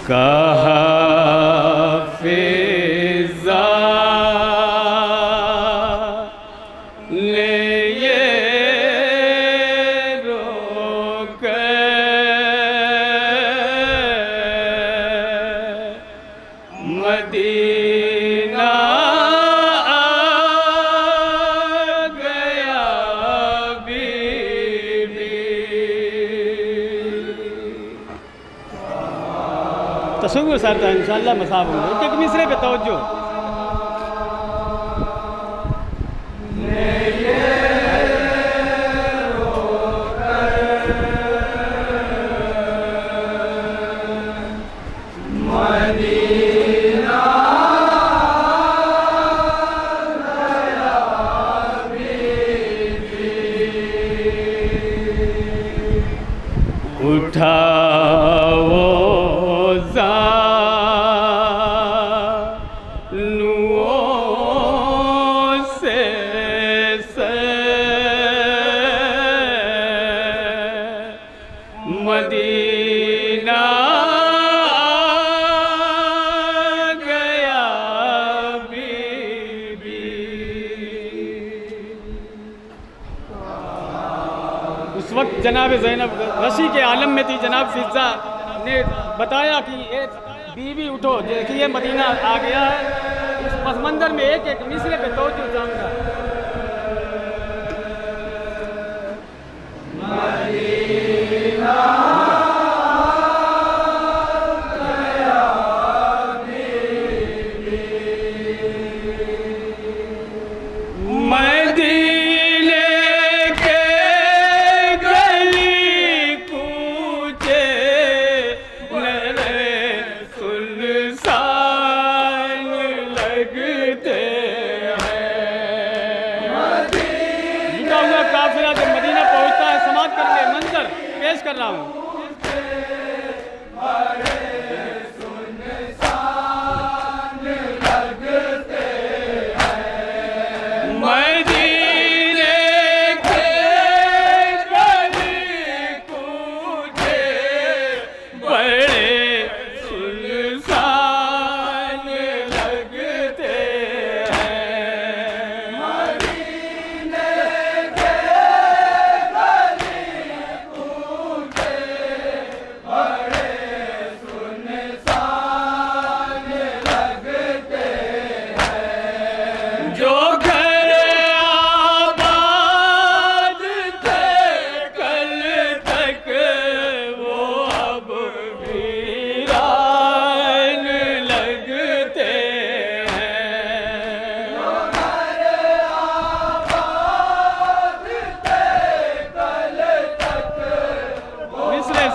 कहा फिजा ने ये रोक मदीना आ गया बीबी। तसव्वुर साहब था इंशाअल्लाह मसाब होंगे। एक मिसरे पे तवज्जो। उठाओ ज़ानुओं से मदीना आ गया बीबी। उस वक्त जनाब ज़ैनब रशी के आलम में थी। जनाब फिज़ा ने बताया कि एक बीवी उठो, देखिए मदीना आ गया है। इस पस मंज़र में एक एक मिसरे पे तवज्जो चाहूँगा। काफिला जब मदीना पहुंचता है समाप्त करके मंजर पेश कर रहा हूँ।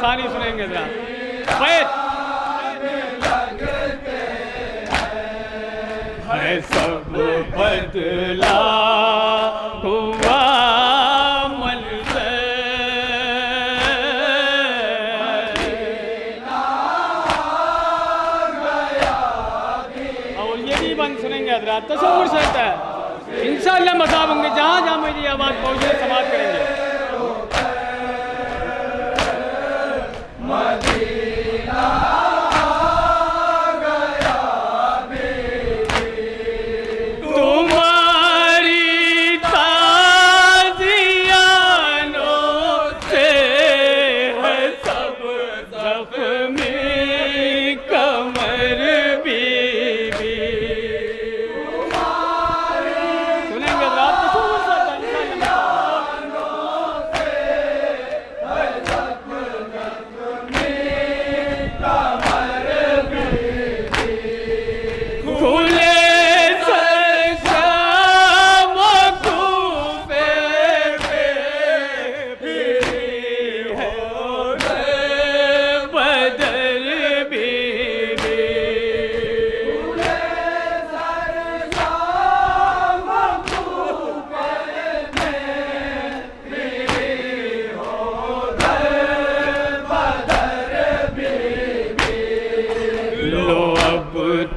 सानी सुनेंगे जरा है सब बदला हुआ और ये भी बंद सुनेंगे हजरात। तसव्वुर से होता है इंशाअल्लाह मसाब होंगे। जहाँ जहाँ मेरी आवाज़ पहुँचे समाप्त करेंगे।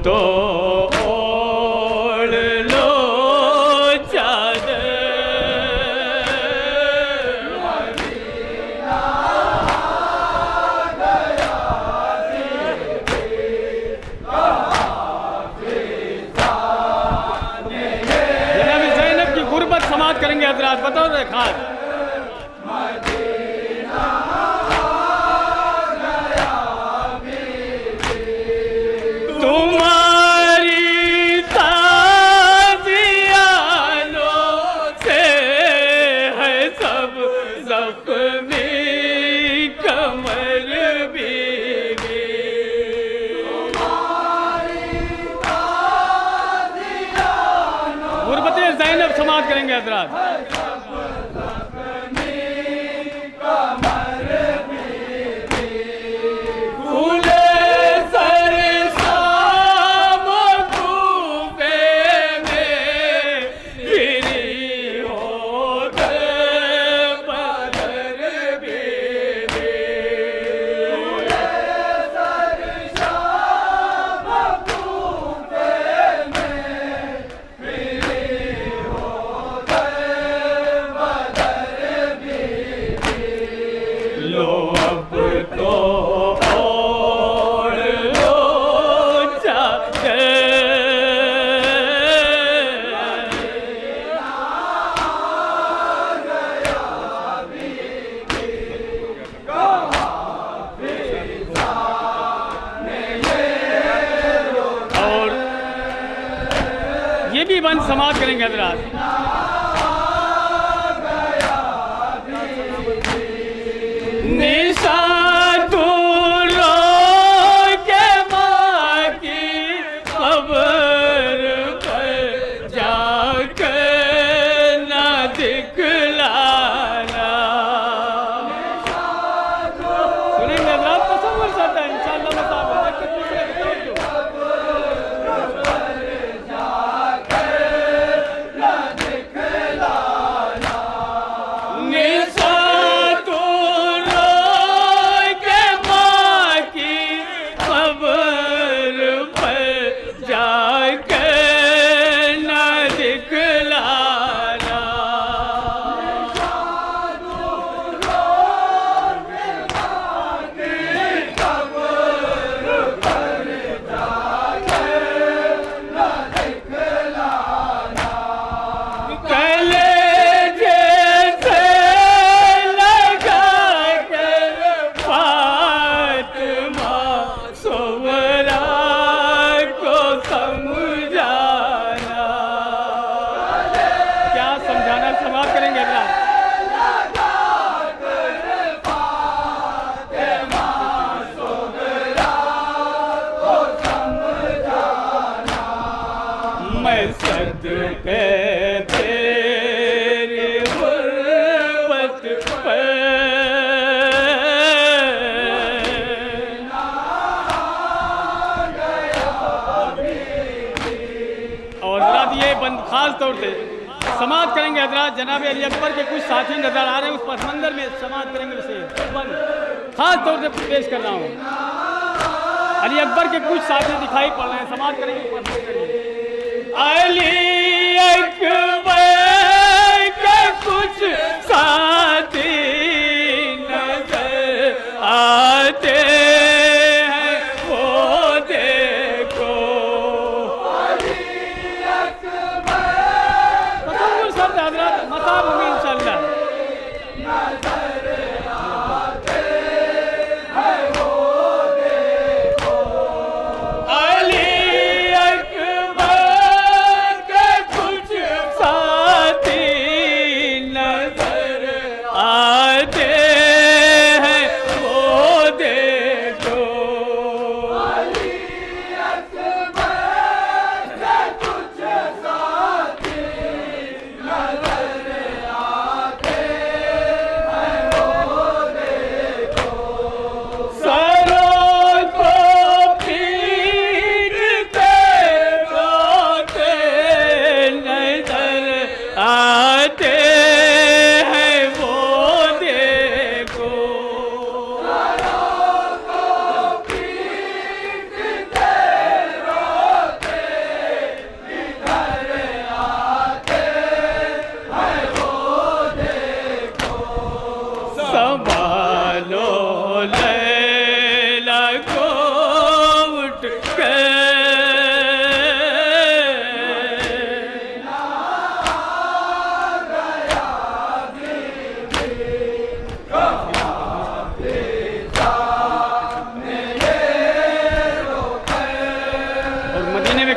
तो ओढ़ लो चादर मदीना गया हजरात, बतौर खास। तुम्हारी ताज़ियानों से है सब ज़ख्मी कमर बीवी। गुरबते ज़ैनब समाप्त करेंगे हजरात। ये भी बंद समाप्त करेंगे हजरात। निशान दूरों के माँ की कब्र पर जाकर न दिखलाना। सुनेंगे हजरात, तसव्वुर साथ है इंशाअल्लाह। सदके तेरी गुर्बत पे और हजरात ये बंद खास तौर से समाप्त करेंगे हजरात। जनाब अली अकबर के कुछ साथी नजर आ रहे हैं, उस पसमंजर में समाप्त करेंगे उसे बंद खास तौर से पेश कर रहा हूँ। अली अकबर के कुछ साथी दिखाई पड़ रहे हैं, समाप्त करेंगे पसमंजर में। अली अकबर के कुछ साथी नजर आते हैं, वो देखो। अली अकबर तसव्वुर सब हजरात मसाब होंगे इंशाअल्लाह। नजर आते हैं, वो देखो। अली अकबर के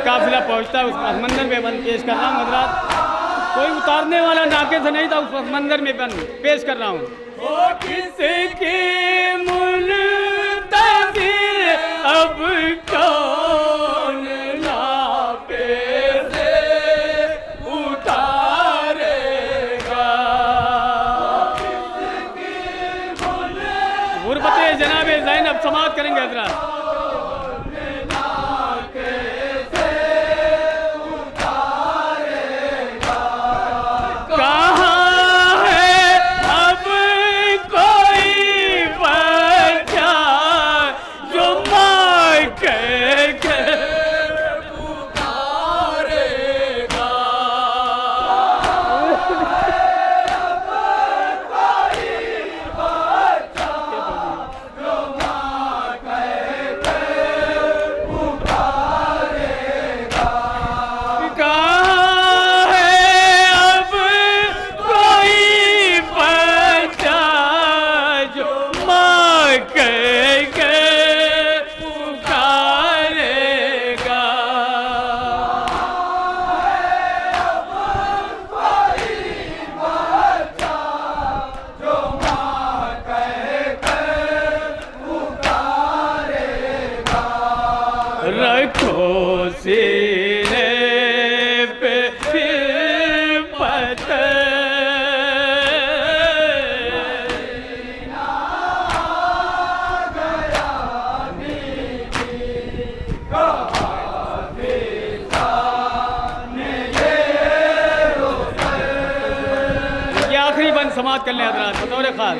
काफिला पहुंचता है उस पस मंजर में बंद पेश कर रहा हूँ हजरात। कोई उतारने वाला नाके से नहीं था, उस पस मंजर में बंद पेश कर रहा हूँ। किसकी मुल्तज़िर अब कौन नापे से उतारेगा। गुरबते जनाबे ज़ैनब समाअत करेंगे हजरात। रखो सीने पे फिर पत्थर ये आखिरी बंद समाप्त कर लें हजरात बतौर खास।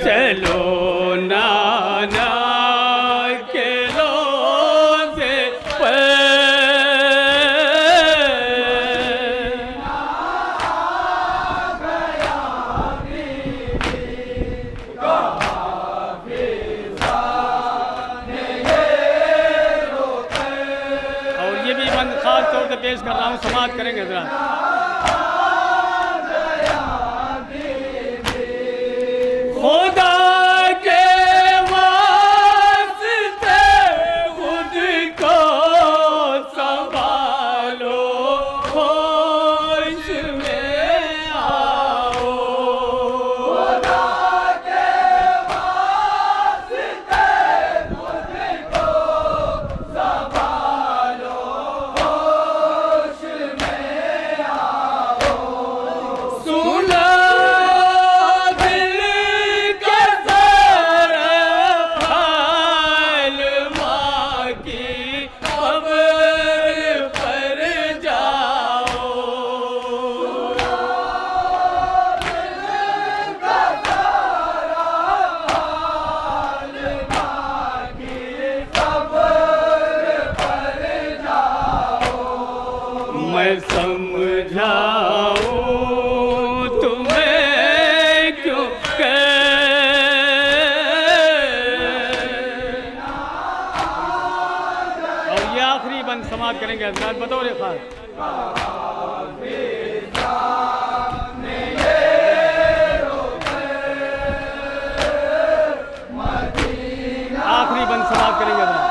चलो नाना के रोज़े पर और ये भी बंद खास तौर से पेश कर रहा हूँ, समाप्त करेंगे जरा। खुदा के वास्ते खुद को संभालो, होश में आओ। खुदा के वास्ते खुद को संभालो, होश में आओ। सुनो मैं समझाऊं तुम्हें क्यों और ये आखिरी बंद समाप्त करेंगे हजरात बतौर खास। आखिरी बंद समाप्त करेंगे हजरात।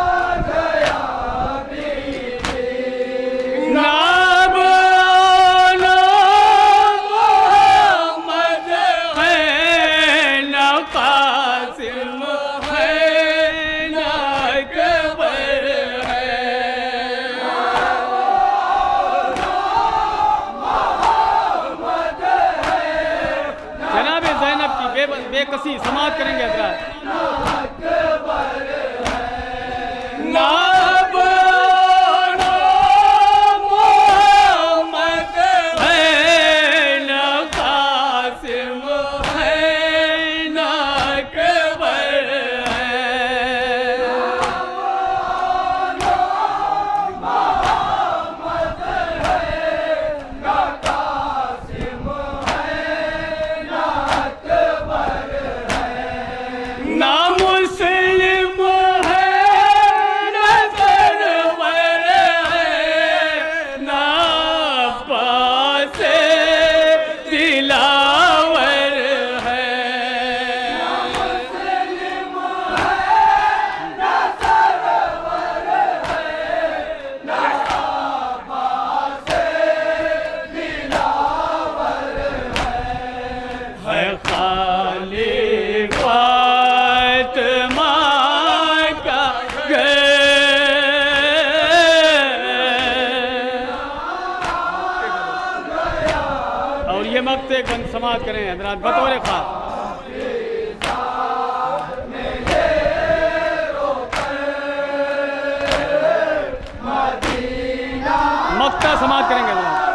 कसी समाप्त करेंगे हजरात। और ये मक्ते गंज समाप्त करें हजरात बतौर खास। मक्ता समाप्त करेंगे हजरात।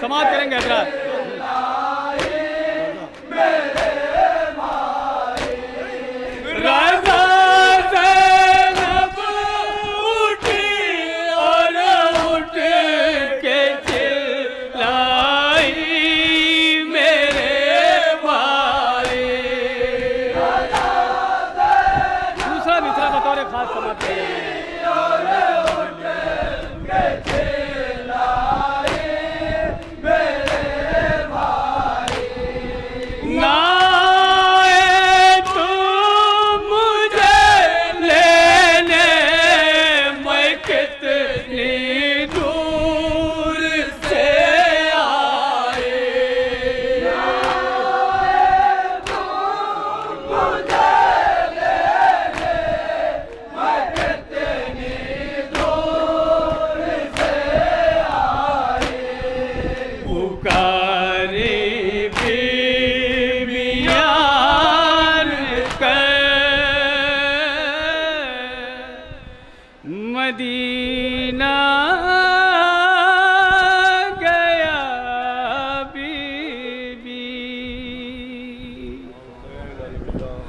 समाप्त करेंगे हजरात।